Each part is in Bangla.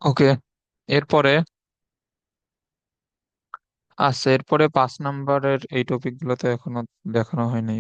ওকে। এরপরে এরপরে 5 নাম্বারের এই টপিক গুলো তো এখনো দেখানো হয়নি।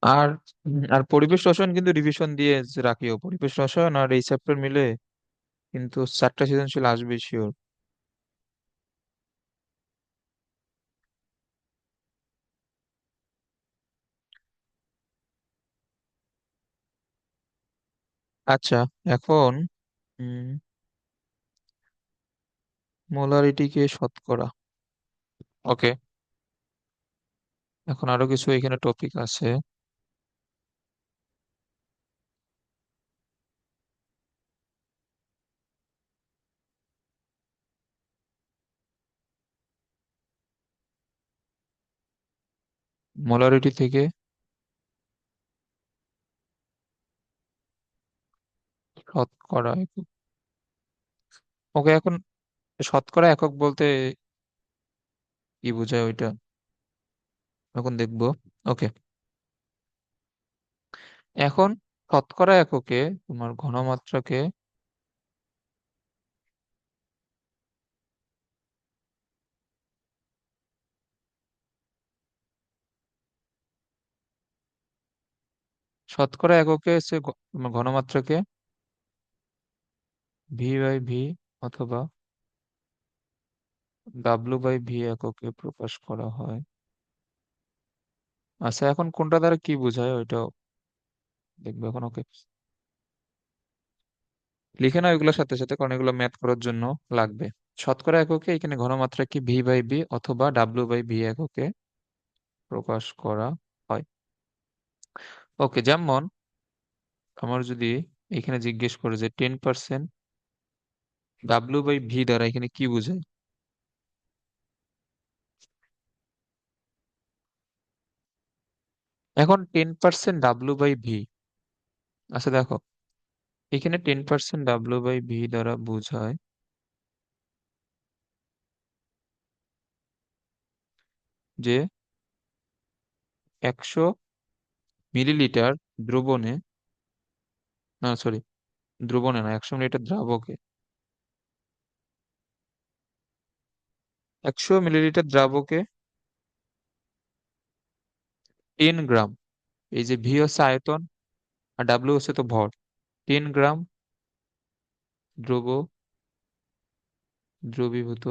আর আর পরিবেশ রসায়ন কিন্তু রিভিশন দিয়ে রাখিও, পরিবেশ রসায়ন আর এই চ্যাপ্টার মিলে কিন্তু 4টা সৃজনশীল আসবে শিওর। আচ্ছা, এখন মোলারিটিকে শতকরা। ওকে, এখন আরো কিছু এখানে টপিক আছে। মোলারিটি থেকে শতকরা একক। ওকে, এখন শতকরা একক বলতে কি বোঝায় ওইটা এখন দেখবো। ওকে, এখন শতকরা এককে তোমার ঘনমাত্রাকে শতকরা এককে সে তোমার ঘনমাত্রাকে ভি/ভি অথবা W/V এককে প্রকাশ করা হয়। আচ্ছা, এখন কোনটা দ্বারা কি বোঝায় ওইটাও দেখবো এখন। ওকে, লিখে নাও এগুলোর সাথে সাথে, কারণ এগুলো ম্যাথ করার জন্য লাগবে। শতকরা এককে এখানে ঘনমাত্রা কি ভি/ভি অথবা W/V এককে প্রকাশ করা হয়। ওকে, যেমন আমার যদি এখানে জিজ্ঞেস করে যে 10% W/V দ্বারা এখানে কি বোঝায়। এখন 10% W/V, আচ্ছা দেখো, এখানে 10% W/V দ্বারা বোঝায় যে 100 মিলিলিটার দ্রবণে, না সরি, দ্রবণে না, 100 মিলিলিটার দ্রাবকে, 100 মিলিলিটার দ্রাবকে 10 গ্রাম, এই যে ভি হচ্ছে আয়তন আর ডাব্লিউ হচ্ছে তো ভর, 10 গ্রাম দ্রব দ্রবীভূত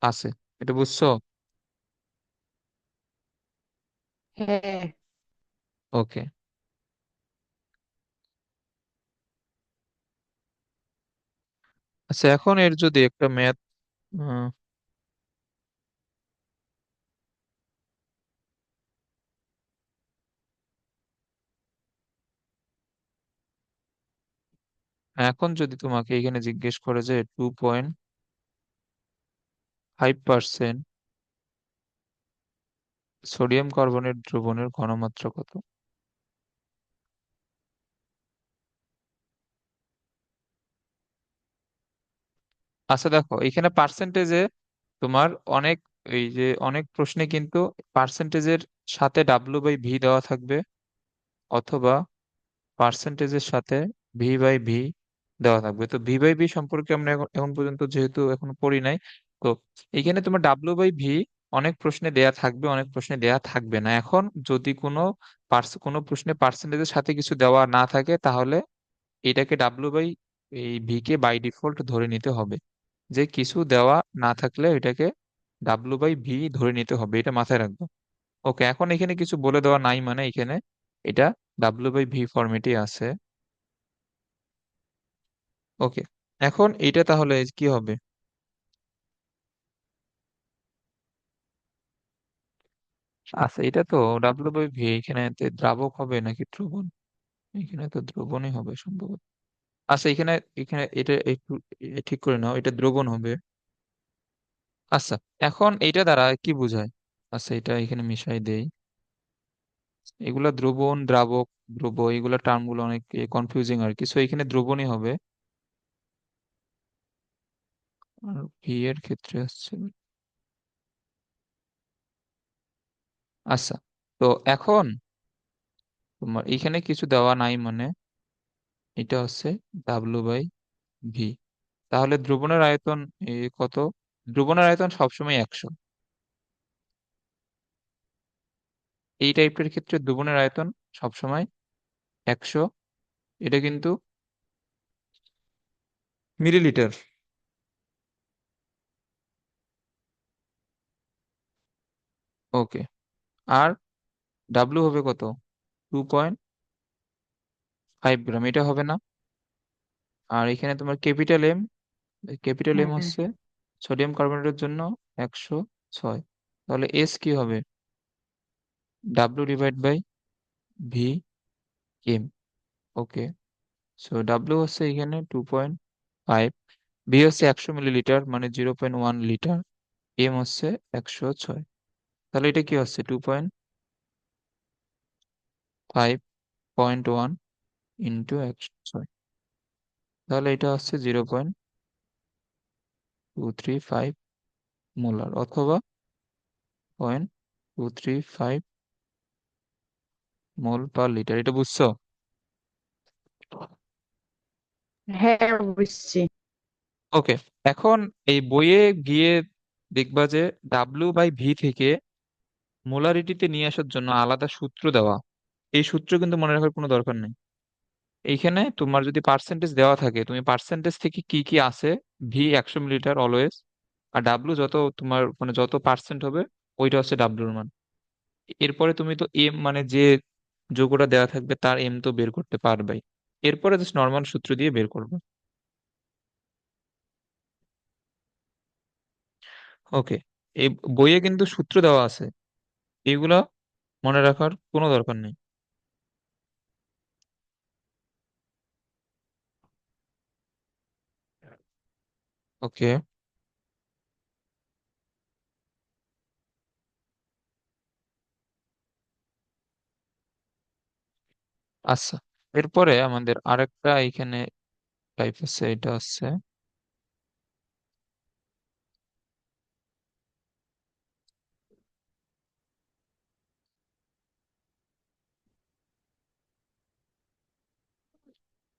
আছে। এটা বুঝছো? হ্যাঁ। ওকে, আচ্ছা, এখন এর যদি একটা ম্যাথ, এখন যদি তোমাকে এখানে জিজ্ঞেস করে যে 2.5% সোডিয়াম কার্বনেট দ্রবণের ঘনমাত্রা কত। আচ্ছা দেখো, এখানে পার্সেন্টেজে তোমার অনেক, এই যে অনেক প্রশ্নে কিন্তু পার্সেন্টেজের সাথে W/V দেওয়া থাকবে, অথবা পার্সেন্টেজের সাথে V/V দেওয়া থাকবে। তো V/V সম্পর্কে আমরা এখন এখন পর্যন্ত যেহেতু এখন পড়ি নাই, তো এখানে তোমার W/V অনেক প্রশ্নে দেয়া থাকবে, অনেক প্রশ্নে দেয়া থাকবে না। এখন যদি কোনো প্রশ্নে পার্সেন্টেজের সাথে কিছু দেওয়া না থাকে, তাহলে এটাকে এই ভি কে বাই ডিফল্ট ধরে নিতে হবে। যে কিছু দেওয়া না থাকলে এটাকে W/V ধরে নিতে হবে, এটা মাথায় রাখবো। ওকে, এখন এখানে কিছু বলে দেওয়া নাই মানে এখানে এটা W/V ফরম্যাটে আছে। ওকে, এখন এটা তাহলে কি হবে? আচ্ছা, এটা তো ডাব্লিউ বাই ভি, এখানে দ্রাবক হবে নাকি দ্রবণ? এখানে তো দ্রবণই হবে সম্ভবত। আচ্ছা, এখানে এখানে এটা একটু ঠিক করে নাও, এটা দ্রবণ হবে। আচ্ছা, এখন এইটা দ্বারা কি বোঝায়? আচ্ছা, এটা এখানে মিশাই দেই। এগুলা দ্রবণ, দ্রাবক, দ্রব, এগুলা টার্ম গুলো অনেক কনফিউজিং আর কি, সো এখানে দ্রবণই হবে। আর ভি এর ক্ষেত্রে হচ্ছে, আচ্ছা, তো এখন তোমার এখানে কিছু দেওয়া নাই মানে এটা হচ্ছে ডাব্লু বাই ভি। তাহলে দ্রবণের আয়তন কত? দ্রবণের আয়তন সবসময় 100। এই টাইপের ক্ষেত্রে দ্রবণের আয়তন সবসময় 100। এটা কিন্তু মিলিলিটার। ওকে। আর ডাব্লু হবে কত? 2.5 গ্রাম, এটা হবে না? আর এখানে তোমার ক্যাপিটাল এম, ক্যাপিটাল এম হ্যাঁ, হচ্ছে সোডিয়াম কার্বনেটের জন্য 106। তাহলে এস কি হবে? W divide by V M. Okay, so W হচ্ছে এখানে 2.5, ভি হচ্ছে 100 মিলিলিটার মানে 0.1 লিটার, এম হচ্ছে 106। তাহলে এটা কি হচ্ছে? 2.5.1 ইন্টু 106। তাহলে এটা হচ্ছে 0.235 মোলার, অথবা 0.235 মোল পার লিটার। এটা বুঝছো? হ্যাঁ, বুঝছি। ওকে। এখন এই বইয়ে গিয়ে দেখবা যে ডাব্লিউ বাই ভি থেকে মোলারিটিতে নিয়ে আসার জন্য আলাদা সূত্র দেওয়া। এই সূত্র কিন্তু মনে রাখার কোনো দরকার নেই। এইখানে তোমার যদি পার্সেন্টেজ দেওয়া থাকে, তুমি পার্সেন্টেজ থেকে কি কি আছে, ভি 100 মিলিলিটার অলওয়েজ, আর ডাব্লু যত তোমার মানে যত পার্সেন্ট হবে ওইটা হচ্ছে ডাব্লুর মান। এরপরে তুমি তো এম মানে যে যোগ্যটা দেওয়া থাকবে তার এম তো বের করতে পারবেই। এরপরে জাস্ট নর্মাল সূত্র দিয়ে বের করবে। ওকে। এই বইয়ে কিন্তু সূত্র দেওয়া আছে, এগুলা মনে রাখার কোনো দরকার নেই। ওকে। আচ্ছা, এরপরে আমাদের আরেকটা এখানে টাইপ আছে, এটা হচ্ছে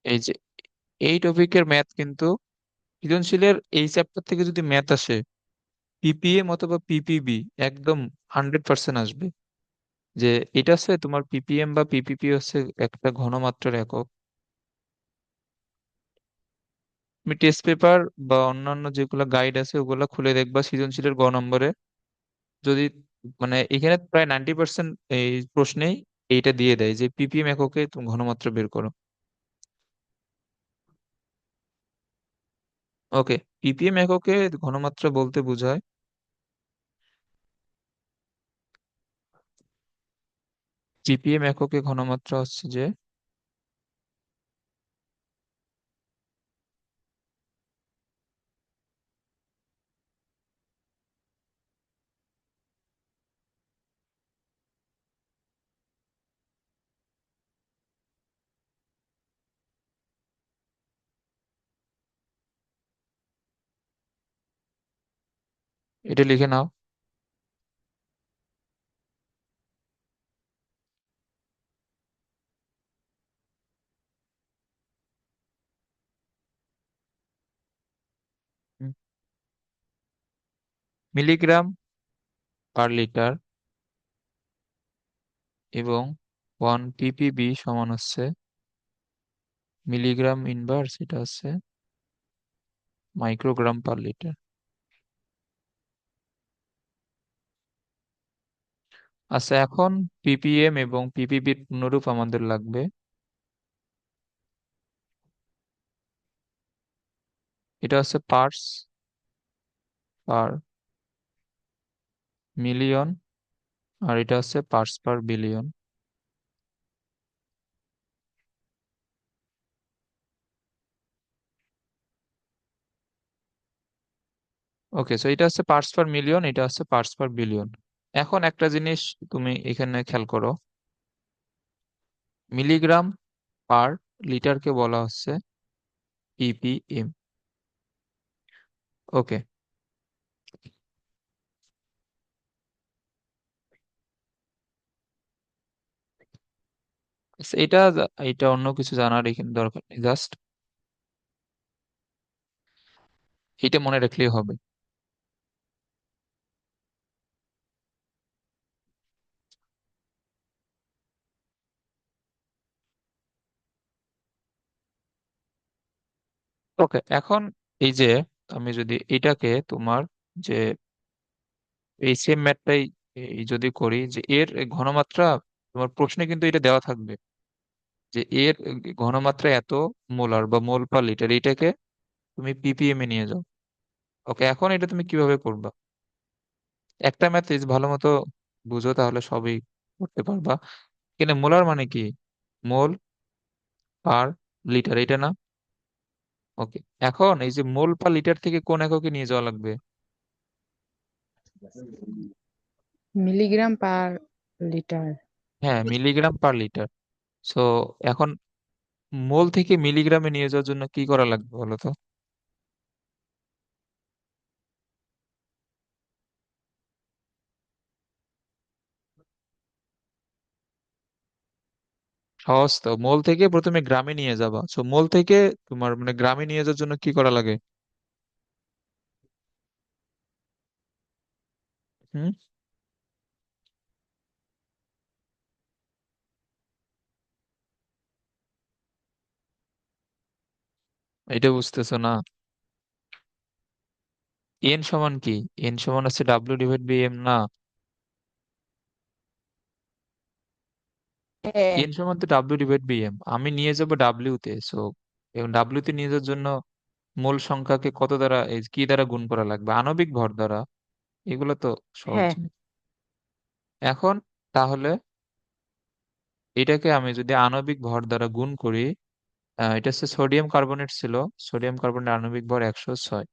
এই যে এই টপিকের ম্যাথ কিন্তু সৃজনশীলের এই চ্যাপ্টার থেকে যদি ম্যাথ আসে, পিপিএম অথবা পিপিবি, একদম 100% আসবে। যে এটা হচ্ছে তোমার পিপিএম বা পিপিপি হচ্ছে একটা ঘনমাত্রার একক। তুমি টেস্ট পেপার বা অন্যান্য যেগুলো গাইড আছে ওগুলা খুলে দেখবা সৃজনশীলের গ নম্বরে, যদি মানে এখানে প্রায় 90% এই প্রশ্নেই এইটা দিয়ে দেয় যে পিপিএম এককে তুমি ঘনমাত্রা বের করো। ওকে, পিপিএম এককে ঘনমাত্রা বলতে বোঝায়, পিপিএম এককে ঘনমাত্রা হচ্ছে যে, এটা লিখে নাও। মিলিগ্রাম পার লিটার এবং 1 ppb সমান হচ্ছে মিলিগ্রাম ইনভার্স, এটা হচ্ছে মাইক্রোগ্রাম পার লিটার। আচ্ছা, এখন পিপিএম এবং পিপিবির পূর্ণরূপ আমাদের লাগবে। এটা হচ্ছে পার্টস পার মিলিয়ন আর এটা হচ্ছে পার্টস পার বিলিয়ন। ওকে, সো এটা হচ্ছে পার্টস পার মিলিয়ন, এটা হচ্ছে পার্টস পার বিলিয়ন। এখন একটা জিনিস তুমি এখানে খেয়াল করো, মিলিগ্রাম পার লিটারকে বলা হচ্ছে ppm। ওকে, এটা এটা অন্য কিছু জানার এখানে দরকার নেই, জাস্ট এটা মনে রাখলেই হবে। ওকে, এখন এই যে আমি যদি এটাকে তোমার যে এই সেম ম্যাথটাই এই যদি করি যে এর ঘনমাত্রা, তোমার প্রশ্নে কিন্তু এটা দেওয়া থাকবে যে এর ঘনমাত্রা এত মোলার বা মোল পার লিটার, এটাকে তুমি ppm এ নিয়ে যাও। ওকে, এখন এটা তুমি কিভাবে করবা? একটা ম্যাথ ভালো মতো বুঝো, তাহলে সবই করতে পারবা। এখানে মোলার মানে কি? মোল পার লিটার, এটা না? ওকে, এখন এই যে মোল পার লিটার থেকে কোন এককে নিয়ে যাওয়া লাগবে? Milligram per litre. হ্যাঁ, মিলিগ্রাম পার লিটার। সো এখন মোল থেকে মিলিগ্রামে নিয়ে যাওয়ার জন্য কি করা লাগবে বলো তো? সহজ তো, মোল থেকে প্রথমে গ্রামে নিয়ে যাবা, সো মোল থেকে তোমার মানে গ্রামে নিয়ে যাওয়ার জন্য কি করা লাগে? হুম, এটা বুঝতেছো না? এন সমান কি? এন সমান হচ্ছে W/M না? হ্যাঁ। এন সমান তো W/M, আমি নিয়ে যাব ডাব্লিউ তে, সো এবং ডাব্লিউ তে নিয়ে যাওয়ার জন্য মূল সংখ্যাকে কত দ্বারা কি দ্বারা গুণ করা লাগবে? আণবিক ভর দ্বারা। এগুলো তো সহজ হ্যাঁ। জিনিস। এখন তাহলে এটাকে আমি যদি আণবিক ভর দ্বারা গুণ করি, এটা হচ্ছে সোডিয়াম কার্বনেট ছিল, সোডিয়াম কার্বনের আণবিক ভর 106।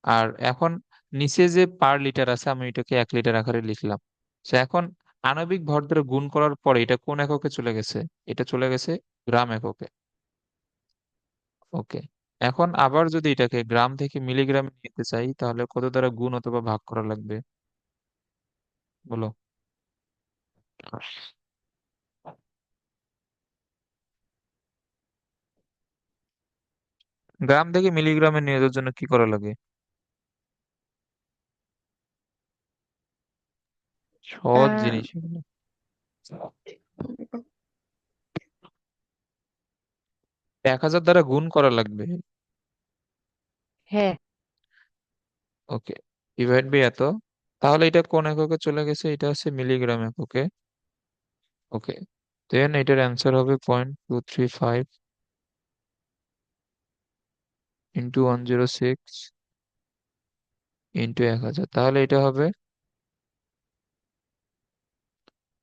আর এখন নিচে যে পার লিটার আছে, আমি এটাকে 1 লিটার আকারে লিখলাম। তো এখন আণবিক ভর দ্বারা গুণ করার পরে এটা কোন এককে চলে গেছে? এটা চলে গেছে গ্রাম এককে। ওকে, এখন আবার যদি এটাকে গ্রাম থেকে মিলিগ্রামে নিতে চাই, তাহলে কত দ্বারা গুণ অথবা ভাগ করা লাগবে বলো? গ্রাম থেকে মিলিগ্রামে নিয়ে যাওয়ার জন্য কি করা লাগে? সহজ আহ, জিনিস এগুলো। 1000 দ্বারা গুণ করা লাগবে। হ্যাঁ। ওকে, ডিভাইড বাই এত। তাহলে এটা কোন এককে চলে গেছে? এটা হচ্ছে মিলিগ্রাম এককে। ওকে, দেন এটার অ্যান্সার হবে 0.235 ইন্টু 106 ইন্টু 1000, তাহলে এটা হবে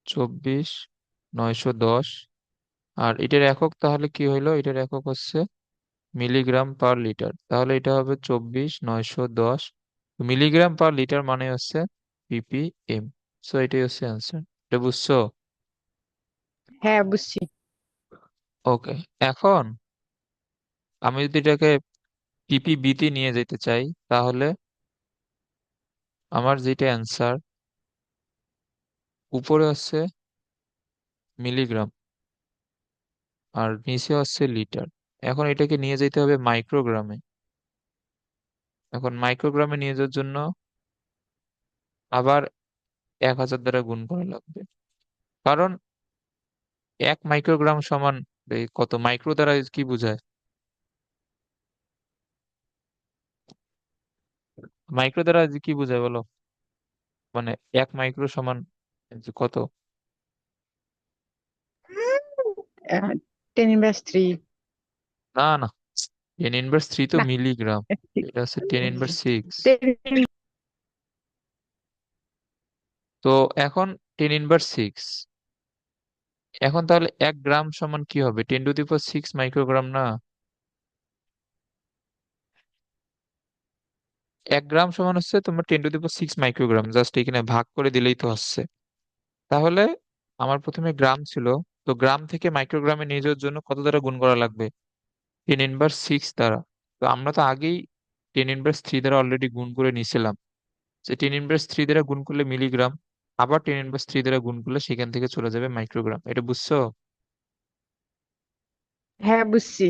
24,910। আর এটার একক তাহলে কি হইলো? এটার একক হচ্ছে মিলিগ্রাম পার লিটার, তাহলে এটা হবে 24,910 মিলিগ্রাম পার লিটার, মানে হচ্ছে ppm। সো এটাই হচ্ছে অ্যান্সার। এটা বুঝছো? হ্যাঁ, বুঝছি। ওকে, এখন আমি যদি এটাকে ppb তে নিয়ে যেতে চাই, তাহলে আমার যেটা অ্যান্সার উপরে হচ্ছে মিলিগ্রাম আর নিচে হচ্ছে লিটার। এখন এটাকে নিয়ে যেতে হবে মাইক্রোগ্রামে। এখন মাইক্রোগ্রামে নিয়ে যাওয়ার জন্য আবার 1000 দ্বারা গুণ করা লাগবে, কারণ 1 মাইক্রোগ্রাম সমান এই কত? মাইক্রো দ্বারা কি বোঝায়? মাইক্রো দ্বারা কি বোঝায় বলো? মানে 1 মাইক্রো সমান যে কত? 10^3। না না, 10^3 তো না, মিলিগ্রাম, এটা হচ্ছে 10^6। 10। তো এখন 10^6। এখন তাহলে 1 গ্রাম সমান কি হবে? 10^6 মাইক্রোগ্রাম না? 1 গ্রাম সমান হচ্ছে তোমার 10^6 মাইক্রোগ্রাম, জাস্ট এখানে ভাগ করে দিলেই তো হচ্ছে। তাহলে আমার প্রথমে গ্রাম ছিল, তো গ্রাম থেকে মাইক্রোগ্রামে নিয়ে যাওয়ার জন্য কত দ্বারা গুণ করা লাগবে? 10^6 দ্বারা। তো আমরা তো আগেই 10^3 দ্বারা অলরেডি গুণ করে নিয়েছিলাম, যে 10^3 দ্বারা গুণ করলে মিলিগ্রাম, আবার 10^3 দ্বারা গুণ করলে সেখান থেকে চলে যাবে মাইক্রোগ্রাম। এটা বুঝছো? হ্যাঁ, বুঝছি।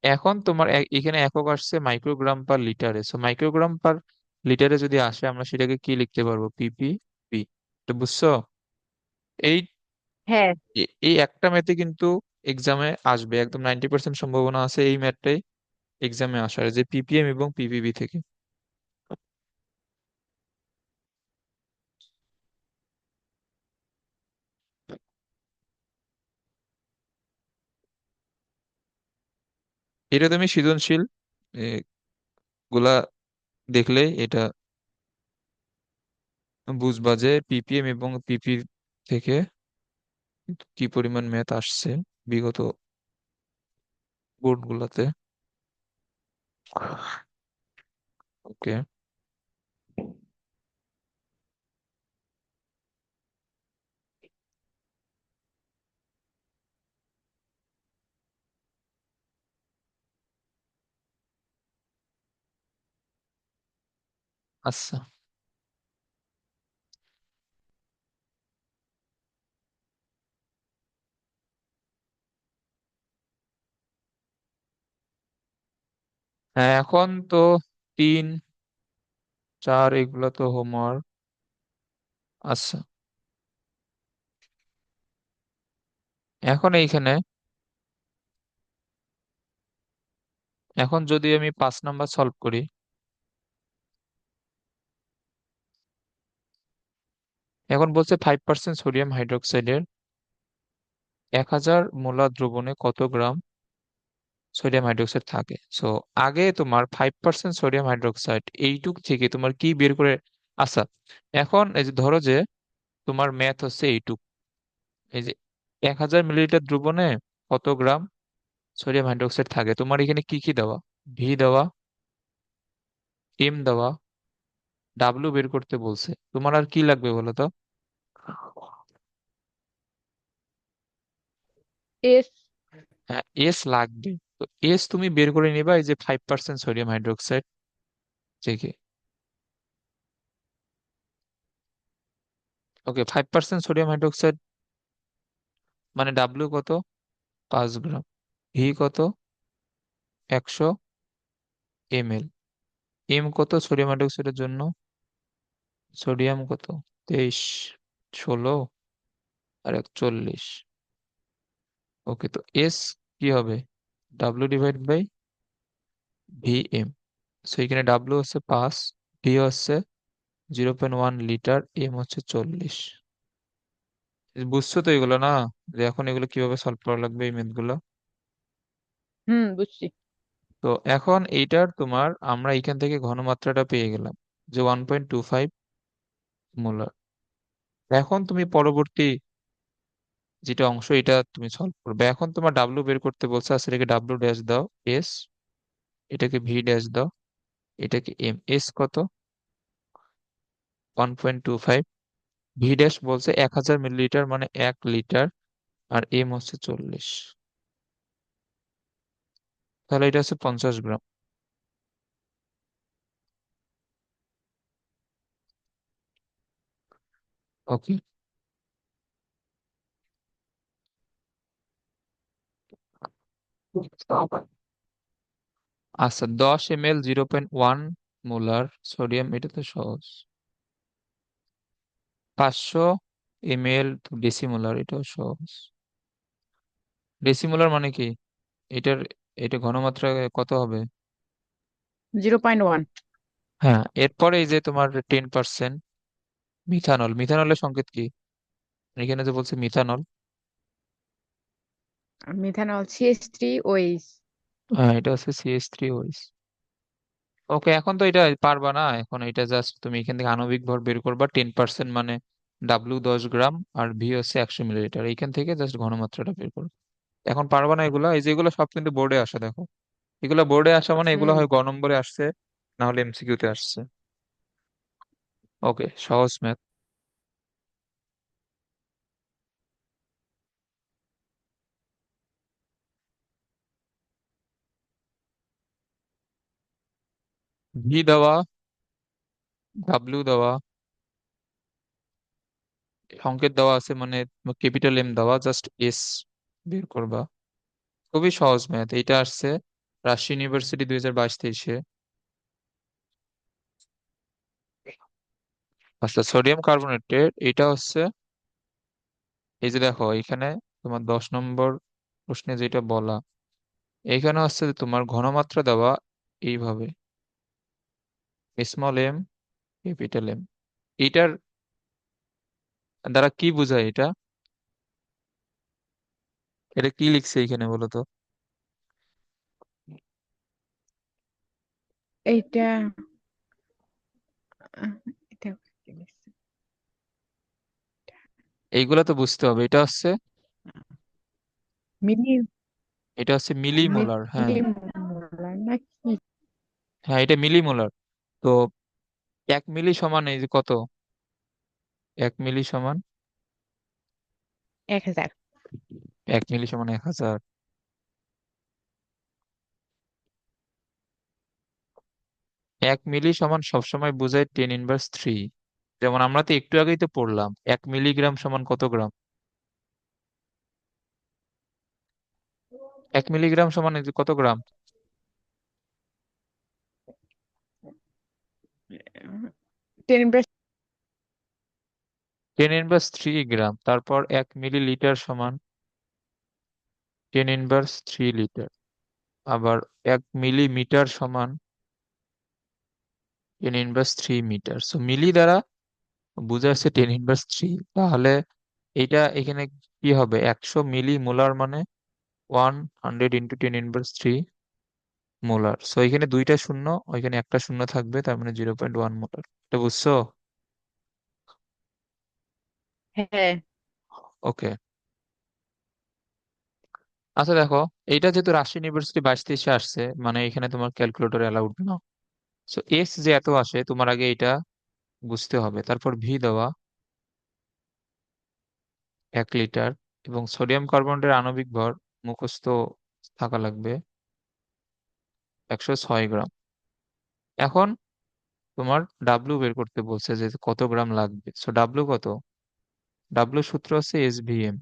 এখন তোমার এখানে একক আসছে মাইক্রোগ্রাম পার লিটারে, সো মাইক্রোগ্রাম পার লিটারে যদি আসে আমরা সেটাকে কি লিখতে পারবো? পিপি। এটা বুঝছো? এই হ্যাঁ। এই একটা ম্যাথে কিন্তু এক্সামে আসবে, একদম 90% সম্ভাবনা আছে এই ম্যাথটাই এক্সামে আসার, যে পিপিএম এবং পিপিবি থেকে। এটা তুমি সৃজনশীল এ, গুলা দেখলেই এটা বুঝবা যে পিপিএম এবং পিপি থেকে কি পরিমাণ ম্যাথ আসছে বিগত বোর্ড গুলাতে। ওকে। আচ্ছা, হ্যাঁ এখন তো 3, 4 এগুলো তো হোমওয়ার্ক। আচ্ছা, এখন এইখানে, এখন যদি আমি 5 নাম্বার সলভ করি, এখন বলছে 5% সোডিয়াম হাইড্রোক্সাইডের 1000 মোলার দ্রবণে কত গ্রাম সোডিয়াম হাইড্রোক্সাইড থাকে। সো আগে তোমার 5% সোডিয়াম হাইড্রোক্সাইড এইটুক থেকে তোমার কি বের করে। আচ্ছা, এখন এই যে ধরো যে তোমার ম্যাথ হচ্ছে এইটুক, এই যে 1000 মিলিলিটার দ্রবণে কত গ্রাম সোডিয়াম হাইড্রোক্সাইড থাকে, তোমার এখানে কি কি দেওয়া? ভি দেওয়া, এম দেওয়া, ডাব্লিউ বের করতে বলছে, তোমার আর কি লাগবে বলো তো? এস। হ্যাঁ, এস লাগবে। তো এস তুমি বের করে নিবা এই যে 5% সোডিয়াম হাইড্রোক্সাইড থেকে। ওকে, 5% সোডিয়াম হাইড্রোক্সাইড মানে ডাব্লিউ কত? 5 গ্রাম। ভি কত? 100 ml। এম কত সোডিয়াম হাইড্রোক্সাইডের জন্য? সোডিয়াম কত? 23, 16 আর 41। ওকে, তো এস কি হবে? W divide by V M. So এখানে ডাব্লিউ হচ্ছে 5, ভি হচ্ছে 0.1 লিটার, এম হচ্ছে 40। বুঝছো তো এগুলো না, যে এখন এগুলো কিভাবে সলভ করা লাগবে এই ম্যাথ গুলো? হুম, বুঝছি। তো এখন এইটার তোমার আমরা এখান থেকে ঘনমাত্রাটা পেয়ে গেলাম, যে 1.25 মোলার। এখন তুমি পরবর্তী যেটা অংশ এটা তুমি সলভ করবে। এখন তোমার ডাব্লিউ বের করতে বলছে, আসলে এটাকে ডাব্লিউ ড্যাশ দাও এস, এটাকে ভি ড্যাশ দাও, এটাকে এম। এস কত? 1.25। ভি ড্যাশ বলছে 1000 মিলিলিটার মানে 1 লিটার, আর এম হচ্ছে 40। তাহলে এটা হচ্ছে 50 গ্রাম। ওকে। আচ্ছা, 10 ml 0.1 মোলার সোডিয়াম, এটা তো সহজ। 500 ml ডেসিমোলার, এটাও সহজ। ডেসিমোলার মানে কি? এটার, এটা ঘনমাত্রা কত হবে? 0.1। হ্যাঁ, এরপরে এই যে তোমার 10% মিথানল, মিথানলের সংকেত কি? এখানে যে বলছে মিথানল। Methanol CH3OH। হ্যাঁ, এটা হচ্ছে CH3OH। ওকে, এখন তো এটা পারবা না। এখন এটা জাস্ট তুমি এখান থেকে আণবিক ভর বের করবা, 10% মানে ডাব্লিউ 10 গ্রাম আর ভি হচ্ছে 100 মিলিলিটার, এইখান থেকে জাস্ট ঘনমাত্রাটা বের করো। এখন পারবা না এগুলা, এই যে এগুলো সব কিন্তু বোর্ডে আসে, দেখো এগুলো বোর্ডে আসা মানে এগুলো হুম। হয় গ নম্বরে আসছে, না হলে এমসিকিউ তে আসছে। ওকে, সহজ ম্যাথ। ভি দেওয়া, ডাব্লিউ দেওয়া, সংকেত দেওয়া আছে মানে ক্যাপিটাল এম দেওয়া, জাস্ট এস বের করবা। খুবই সহজ ম্যাথ, এটা আসছে রাজশাহী ইউনিভার্সিটি 2022-23-এ। আচ্ছা, সোডিয়াম কার্বনেটের এটা হচ্ছে, এই যে দেখো এখানে তোমার 10 নম্বর প্রশ্নে যেটা বলা, এখানে হচ্ছে যে তোমার ঘনমাত্রা দেওয়া এইভাবে, স্মল এম, ক্যাপিটাল এম। এটার দ্বারা কি বোঝায় এটা? এটা কি লিখছে এখানে বলো তো? এইটা আহ, এটা কি লিখছে? এইগুলা তো বুঝতে হবে। এটা হচ্ছে, মিলি এটা হচ্ছে মিলিমোলার, হ্যাঁ। মিলি মোলার নাকি? হ্যাঁ, এটা মিলিমোলার। তো 1 মিলি সমান এই যে কত, 1 মিলি সমান, 1000। 1 মিলি সমান 1000। 1 মিলি সমান সবসময় বোঝায় 10^3। যেমন আমরা তো একটু আগেই তো পড়লাম 1 মিলিগ্রাম সমান কত গ্রাম। 1 মিলিগ্রাম সমান এই যে কত গ্রাম? 10 10^3 গ্রাম। তারপর 1 মিলিলিটার সমান 10^3 লিটার। আবার 1 মিলিমিটার সমান 10^3 মিটার। সো মিলি দ্বারা বোঝা যাচ্ছে 10^3। তাহলে এটা এখানে কি হবে, 100 মিলি মোলার মানে 100 × 10^3 মোলার। সো এখানে দুইটা শূন্য, ওইখানে একটা শূন্য থাকবে, তার মানে 0.1 মোলার। এটা বুঝছো? হ্যাঁ। ওকে। আচ্ছা দেখো, এইটা যেহেতু রাজশাহী ইউনিভার্সিটি 22-23-এ আসছে, মানে এখানে তোমার ক্যালকুলেটর অ্যালাউড না। সো এস যে এত আসে, তোমার আগে এটা বুঝতে হবে। তারপর ভি দেওয়া 1 লিটার, এবং সোডিয়াম কার্বনেটের আণবিক ভর মুখস্থ থাকা লাগবে 106 গ্রাম। এখন তোমার ডাব্লু বের করতে বলছে যে কত গ্রাম লাগবে। সো ডাব্লু কত? ডাব্লু সূত্র হচ্ছে SVM,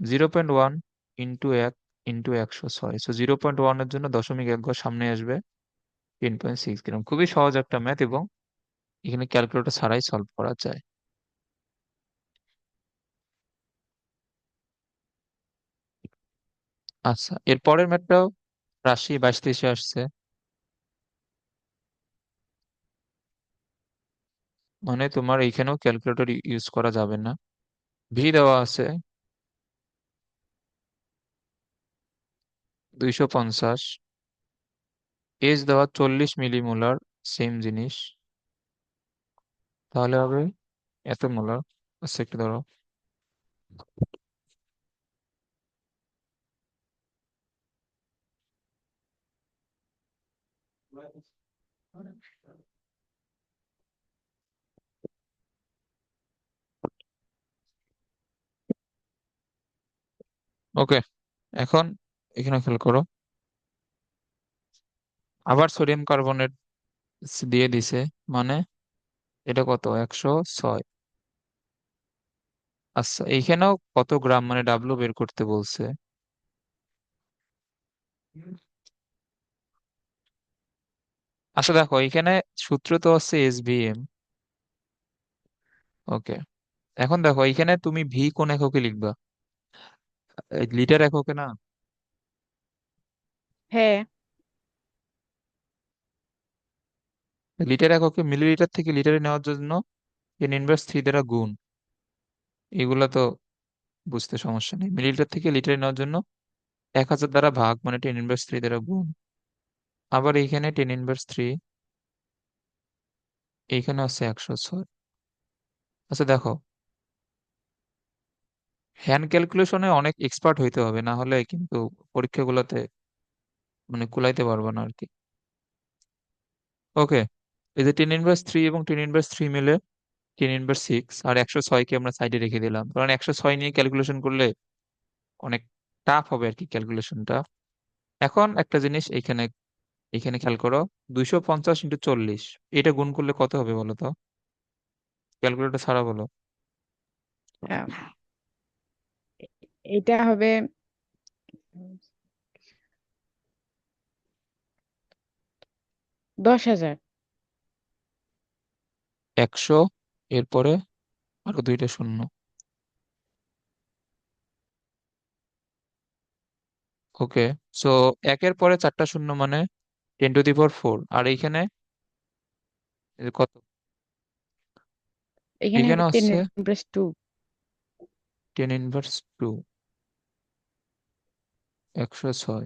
0.1 ইন্টু 1 ইন্টু 106। সো 0.1-এর জন্য দশমিক এক ঘর সামনে আসবে, 10.6 গ্রাম। খুবই সহজ একটা ম্যাথ, এবং এখানে ক্যালকুলেটর ছাড়াই সলভ করা যায়। আচ্ছা, এর পরের ম্যাথটাও রাজশাহী 22-23-এ আসছে, মানে তোমার এইখানেও ক্যালকুলেটর ইউজ করা যাবে না। ভি দেওয়া আছে 250, এস দেওয়া 40 মিলিমোলার, সেম জিনিস। তাহলে হবে এত মোলার। আচ্ছা, একটু ধরো। ওকে, এখন এখানে খেয়াল করো, আবার সোডিয়াম কার্বনেট দিয়ে দিছে, মানে এটা কত, 106। আচ্ছা, এইখানেও কত গ্রাম মানে ডাব্লু বের করতে বলছে। আচ্ছা দেখো, এখানে সূত্র তো হচ্ছে SVM। ওকে, এখন দেখো এইখানে তুমি ভি কোন এককে লিখবা? লিটার এককে না? হ্যাঁ। লিটার এককে মিলিলিটার থেকে লিটারে নেওয়ার জন্য 10^3 দ্বারা গুণ। এগুলা তো বুঝতে সমস্যা নেই। মিলিলিটার থেকে লিটারে নেওয়ার জন্য 1000 দ্বারা ভাগ, মানে 10^3 দ্বারা গুণ। আবার এইখানে 10^3, এইখানে হচ্ছে 106। আচ্ছা দেখো, হ্যান্ড ক্যালকুলেশনে অনেক এক্সপার্ট হইতে হবে, না হলে কিন্তু পরীক্ষাগুলোতে মানে কুলাইতে পারবে না আর কি। ওকে, এই যে 10^3 এবং 10^3 মিলে 10^6, আর 106কে আমরা সাইডে রেখে দিলাম, কারণ 106 নিয়ে ক্যালকুলেশন করলে অনেক টাফ হবে আর কি ক্যালকুলেশনটা। এখন একটা জিনিস এখানে এখানে খেয়াল করো, 250 × 40, এটা গুণ করলে কত হবে বলো তো? ক্যালকুলেটর ছাড়া বলো। আহ, এটা হবে 10,000। 100, এরপরে আরো দুইটা শূন্য। ওকে, সো একের পরে চারটা শূন্য মানে 10^4, আর এইখানে এই যে কত, এখানে এখানে হবে টেন হচ্ছে প্লাস টু। 10^2, 106।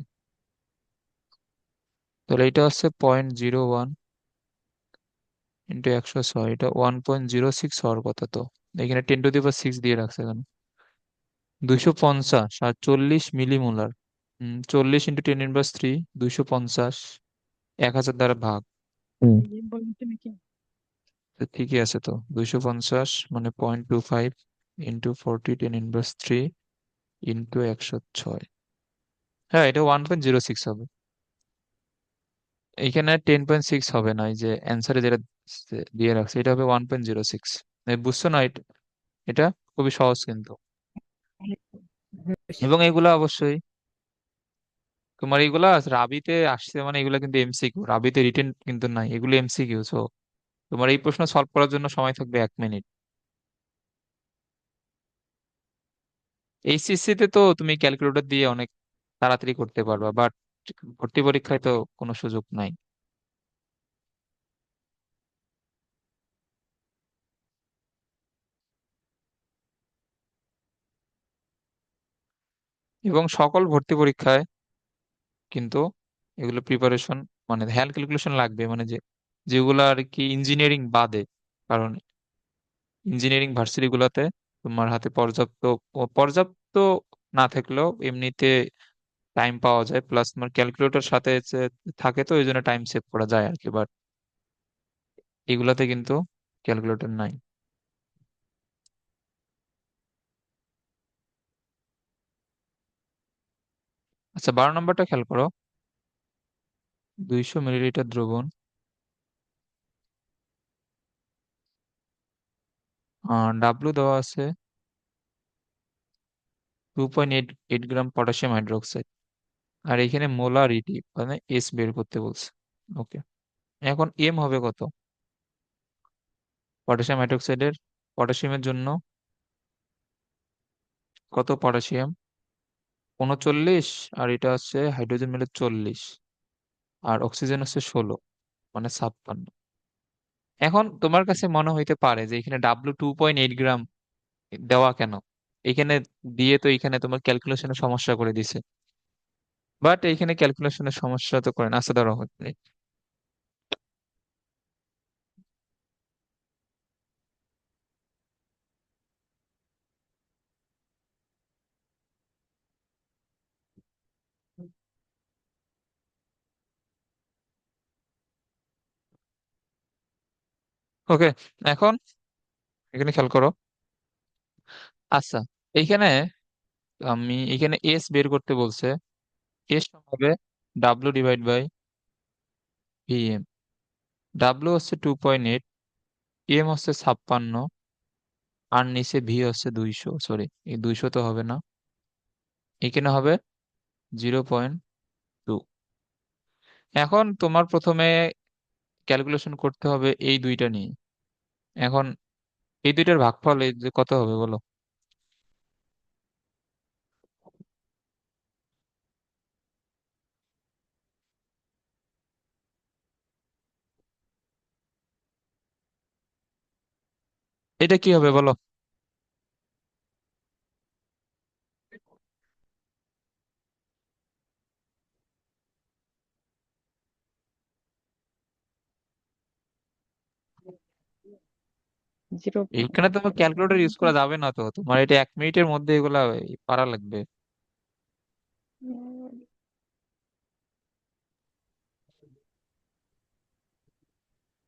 তাহলে এটা হচ্ছে 0.01 ইন্টু 106, এটা 1.06 হওয়ার কথা তো। এখানে 10^6 দিয়ে রাখছে কেন? 250 আর 40 মিলিমোলার। 40 × 10^3, 250, 1,000 দ্বারা ভাগ। বলতো নাকি? তো ঠিকই আছে তো, 250 মানে 0.25 ইন্টু 40 10^3 ইন্টু 106। হ্যাঁ, এটা 1.06 হবে। এখানে 10.6 হবে না, এই যে অ্যান্সারে যেটা দিয়ে রাখছে এটা হবে 1.06। বুঝছো না? এটা এটা খুবই সহজ কিন্তু। এবং এগুলা অবশ্যই তোমার এগুলা রাবিতে আসছে, মানে এগুলা কিন্তু এমসিকিউ, রাবিতে রিটেন কিন্তু নাই, এগুলো এমসিকিউ। সো তোমার এই প্রশ্ন সলভ করার জন্য সময় থাকবে 1 মিনিট। এইচএসসি তে তো তুমি ক্যালকুলেটর দিয়ে অনেক তাড়াতাড়ি করতে পারবা, বাট ভর্তি পরীক্ষায় তো কোনো সুযোগ নাই। এবং সকল ভর্তি পরীক্ষায় কিন্তু এগুলো প্রিপারেশন, মানে হ্যান্ড ক্যালকুলেশন লাগবে, মানে যে যেগুলো আর কি ইঞ্জিনিয়ারিং বাদে। কারণ ইঞ্জিনিয়ারিং ভার্সিটি গুলাতে তোমার হাতে পর্যাপ্ত না থাকলেও এমনিতে টাইম পাওয়া যায়, প্লাস তোমার ক্যালকুলেটর সাথে যে থাকে, তো এই জন্য টাইম সেভ করা যায় আর কি। বাট এগুলাতে কিন্তু ক্যালকুলেটর নাই। আচ্ছা, 12 নম্বরটা খেয়াল করো। 200 মিলিলিটার দ্রবণ, ডাব্লু দেওয়া আছে 2.88 গ্রাম পটাশিয়াম হাইড্রোক্সাইড, আর এখানে মোলারিটি মানে এস বের করতে বলছে। ওকে, এখন এম হবে কত পটাশিয়াম হাইড্রোক্সাইডের? পটাশিয়ামের জন্য কত পটাশিয়াম? 39, আর এটা হচ্ছে হাইড্রোজেন মিলে 40, আর অক্সিজেন হচ্ছে 16, মানে 56। এখন তোমার কাছে মনে হইতে পারে যে এখানে W 2.8 গ্রাম দেওয়া কেন, এখানে দিয়ে তো এখানে তোমার ক্যালকুলেশনের সমস্যা করে দিছে। বাট এইখানে ক্যালকুলেশনের সমস্যা তো করে না। আচ্ছা ধরো, ওকে, এখন এখানে খেয়াল করো। আচ্ছা, এইখানে এখানে এস বের করতে বলছে। এস হবে W/VM। ডাব্লু হচ্ছে 2.8, এম হচ্ছে 56, আর নিচে ভি হচ্ছে 200। সরি, এই 200 তো হবে না, এখানে হবে 0.2। এখন তোমার প্রথমে ক্যালকুলেশন করতে হবে এই দুইটা নিয়ে। এখন এই দুইটার ভাগফল এই যে কত হবে বলো? এটা কি হবে বলো? জিরো এইখানে তোমার ক্যালকুলেটর ইউজ করা যাবে না, তো তোমার এটা 1 মিনিটের মধ্যে এগুলা পারা লাগবে।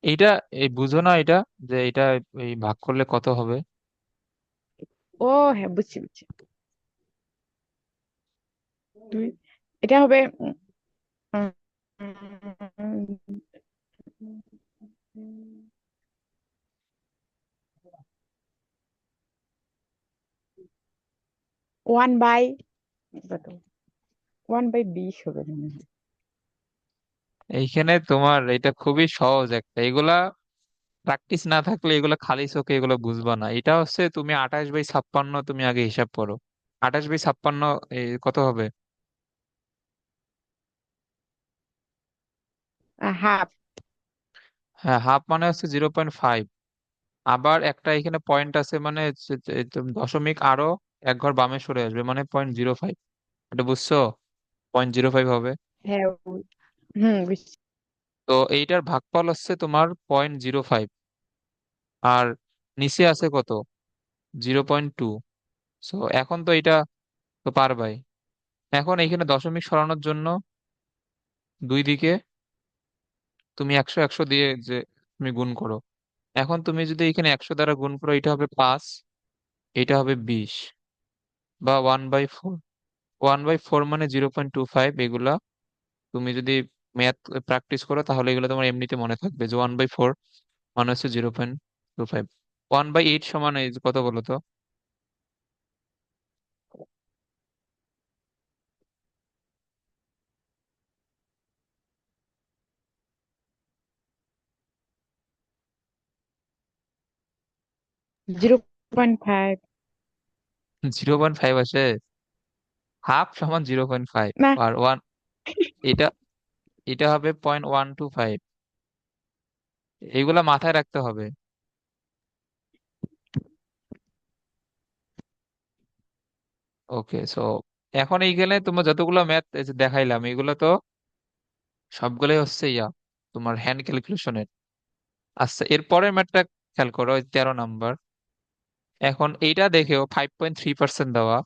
এইটা এই বুঝো না এটা, যে এটা এই ভাগ করলে কত হবে? ও হ্যাঁ, বুঝছি বুঝছি। দুই, এটা হবে 1/, 1/20 হবে মনে হয়। এইখানে তোমার এটা খুবই সহজ একটা, এগুলা প্র্যাকটিস না থাকলে এগুলো খালি চোখে এগুলো বুঝবা না। এটা হচ্ছে তুমি 28/56, তুমি আগে হিসাব করো। 28/56 কত হবে? হাফ। হ্যাঁ, হাফ মানে হচ্ছে 0.5। আবার একটা এখানে পয়েন্ট আছে, মানে দশমিক আরো 1 ঘর বামে সরে আসবে, মানে 0.05। এটা বুঝছো? 0.05 হবে। হ্যাঁ, হুম, বুঝছি। তো এইটার ভাগফল হচ্ছে তোমার 0.05। আর নিচে আছে কত? 0.2। সো এখন তো এটা তো পারবাই। এখন এইখানে দশমিক সরানোর জন্য দুই দিকে তুমি 100 100 দিয়ে যে তুমি গুণ করো। এখন তুমি যদি এখানে 100 দ্বারা গুণ করো, এটা হবে 5, এটা হবে 20, বা 1/4। 1/4 মানে 0.25। এগুলা তুমি যদি ম্যাথ প্র্যাকটিস করো তাহলে এগুলো তোমার এমনিতে মনে থাকবে, যে 1/4 মানে হচ্ছে 0.25। 1/8 সমান এই যে কত বলো তো? 0.5। 0.5 আসে? হাফ সমান 0.5। না। আর ওয়ান, এটা এটা হবে 0.125। এইগুলা মাথায় রাখতে হবে। ওকে, সো এখন এইখানে তোমার যতগুলো ম্যাথ দেখাইলাম, এগুলো তো সবগুলোই হচ্ছে তোমার হ্যান্ড ক্যালকুলেশনের। আচ্ছা, এর পরের ম্যাথটা খেয়াল করো, 13 নাম্বার। এখন এইটা দেখেও 5.3% দেওয়া।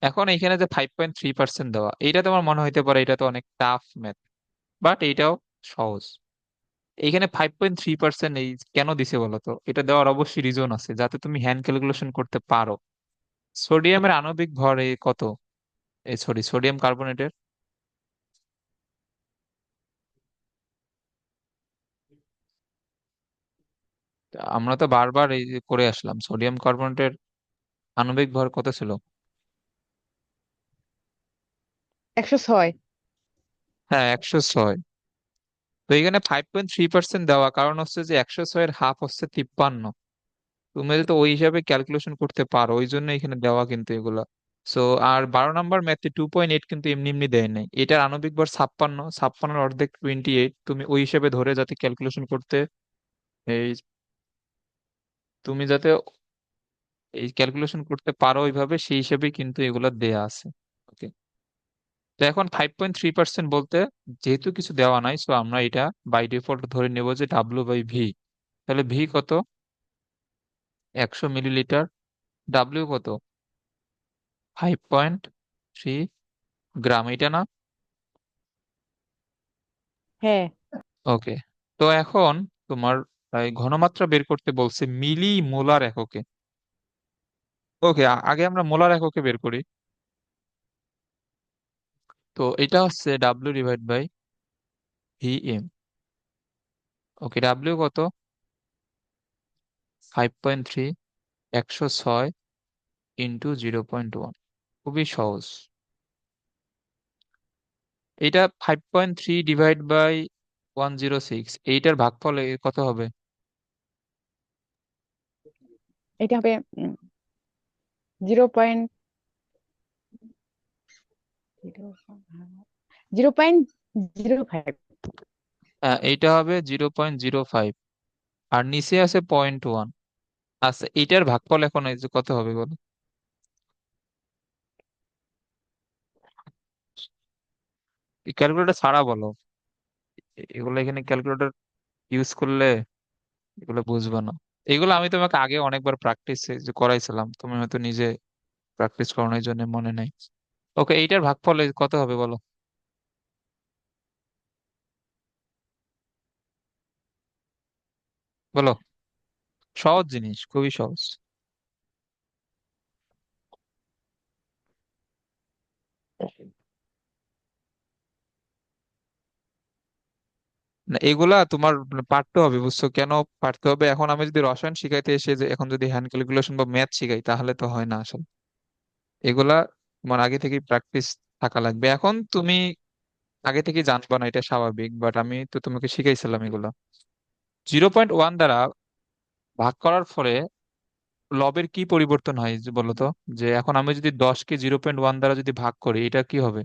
এখন এইখানে যে 5.3% দেওয়া, এইটা তোমার মনে হইতে পারে এটা তো অনেক টাফ ম্যাথ, বাট এইটাও সহজ। এইখানে 5.3% এই কেন দিছে বলো তো? এটা দেওয়ার অবশ্যই রিজন আছে, যাতে তুমি হ্যান্ড ক্যালকুলেশন করতে পারো। সোডিয়ামের আণবিক ভর কত? এই সরি, সোডিয়াম কার্বনেটের। আমরা তো বারবার এই যে করে আসলাম, সোডিয়াম কার্বনেটের আণবিক ভর কত ছিল? 106। হ্যাঁ, 106। তো এখানে 5.3% দেওয়া কারণ হচ্ছে যে 106-এর হাফ হচ্ছে 53। তুমি যদি তো ওই হিসাবে ক্যালকুলেশন করতে পারো, ওই জন্য এখানে দেওয়া কিন্তু এগুলা। সো আর 12 নাম্বার ম্যাথে 2.8 কিন্তু এমনি এমনি দেয় নাই, এটার আণবিক ভর 56, 56-এর অর্ধেক 28। তুমি ওই হিসাবে ধরে যাতে ক্যালকুলেশন করতে এই তুমি যাতে এই ক্যালকুলেশন করতে পারো ওইভাবে, সেই হিসেবে কিন্তু এগুলা দেয়া আছে। ওকে। তো এখন 5.3% বলতে যেহেতু কিছু দেওয়া নাই, সো আমরা এটা বাই ডিফল্ট ধরে নেব যে W/V। তাহলে ভি কত? 100 মিলিলিটার। ডাব্লিউ কত? 5.3 গ্রাম, এটা না? হ্যাঁ, ওকে। তো এখন তোমার এই ঘনমাত্রা বের করতে বলছে মিলি মোলার এককে। ওকে, আগে আমরা মোলার এককে বের করি। তো এটা হচ্ছে W/VM। ওকে, ডাব্লিউ কত? 5.3, 106 ইন্টু 0.1। খুবই সহজ। এটা 5.3 ডিভাইড বাই 106, এইটার ভাগফল কত হবে? এটা হবে 0.05। এইটা হবে 0.05। আর নিচে আছে 0.1। আচ্ছা, এইটার ভাগফল এখন এই যে কত হবে বলো? ক্যালকুলেটর ছাড়া বলো, এগুলো এখানে ক্যালকুলেটর। ইউজ করলে এগুলো বুঝবে না। এগুলো আমি তোমাকে আগে অনেকবার প্র্যাকটিস করাইছিলাম, তুমি হয়তো নিজে প্র্যাকটিস করানোর জন্য মনে নাই। ওকে, এইটার ভাগফল কত হবে বলো? বলো। সহজ জিনিস, খুবই সহজ। না, এগুলা তোমার পারতে হবে, বুঝছো কেন পারতে হবে? এখন আমি যদি রসায়ন শিখাইতে এসে যে এখন যদি হ্যান্ড ক্যালকুলেশন বা ম্যাথ শিখাই তাহলে তো হয় না আসলে। এগুলা তোমার আগে থেকে প্র্যাকটিস থাকা লাগবে। এখন তুমি আগে থেকে জানবা না, এটা স্বাভাবিক, বাট আমি তো তোমাকে শিখাইছিলাম এগুলা। 0.1 দ্বারা ভাগ করার ফলে লবের কি পরিবর্তন হয় যে বলো তো? যে এখন আমি যদি 10 কে 0.1 দ্বারা যদি ভাগ করি, এটা কি হবে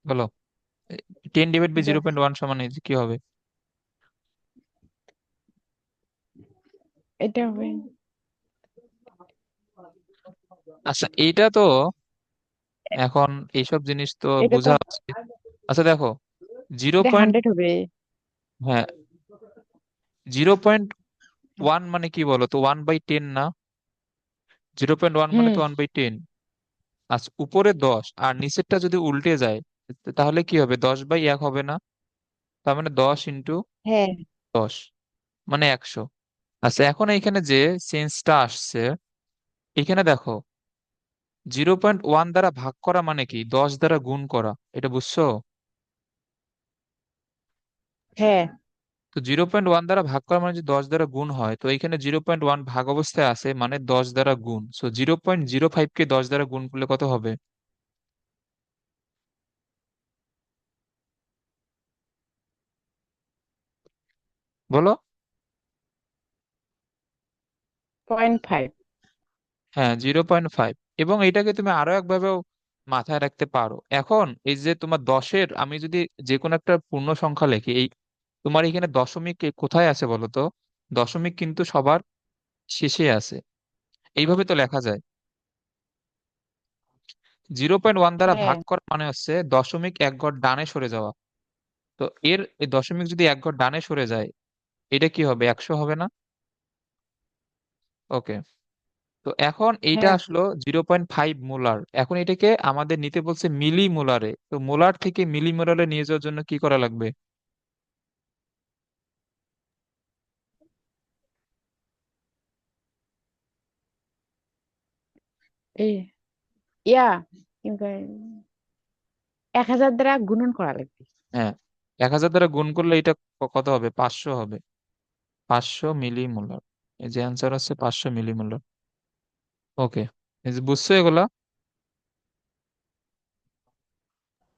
বলো? 10/0.1 সমান এই যে কি হবে? এটা হবে, আচ্ছা, এইটা তো এখন এইসব জিনিস তো এটা তো বোঝা উচিত। আচ্ছা দেখো, জিরো এটা পয়েন্ট 100 হবে। হ্যাঁ, 0.1 মানে কি বলো তো? 1/10 না? 0.1 মানে হুম। তো 1/10। আচ্ছা, উপরে 10 আর নিচেরটা যদি উল্টে যায় তাহলে কি হবে? 10/1 হবে না? তার মানে 10 × হ্যাঁ, 10 মানে 100। আচ্ছা, এখন এইখানে যে চেঞ্জটা আসছে, এখানে দেখো, 0.1 দ্বারা ভাগ করা মানে কি 10 দ্বারা গুণ করা, এটা বুঝছো? হ্যাঁ, তো 0.1 দ্বারা ভাগ করা মানে যদি 10 দ্বারা গুণ হয়, তো এখানে 0.1 ভাগ অবস্থায় আছে মানে 10 দ্বারা গুণ। সো 0.05 কে 10 দ্বারা গুণ করলে কত হবে বলো? 0.5। হ্যাঁ, 0.5। এবং এটাকে তুমি আরো একভাবেও মাথায় রাখতে পারো। এখন এই যে তোমার 10-এর, আমি যদি যে কোনো একটা পূর্ণ সংখ্যা লিখি, এই তোমার এখানে দশমিক কোথায় আছে বলো তো? দশমিক কিন্তু সবার শেষে আছে। এইভাবে তো লেখা যায়। 0.1 দ্বারা হ্যাঁ, ভাগ করা মানে হচ্ছে দশমিক এক ঘর ডানে সরে যাওয়া। তো এর এই দশমিক যদি এক ঘর ডানে সরে যায়, এটা কি হবে? 100 হবে না? ওকে। তো এখন এইটা হ্যাঁ। আসলো 0.5 মোলার। এখন এটাকে আমাদের নিতে বলছে মিলি মোলারে। তো মোলার থেকে মিলি মোলারে নিয়ে যাওয়ার জন্য কি করা লাগবে? এই ইয়া কিন্তু 1000 দ্বারা গুণন করা লাগবে। হ্যাঁ, 1000 দ্বারা গুণ করলে এটা কত হবে? 500 হবে। 500 মিলি মোলার। এই যে অ্যান্সার আছে 500 মিলি মোলার। ওকে, এই যে বুঝছো এগুলা?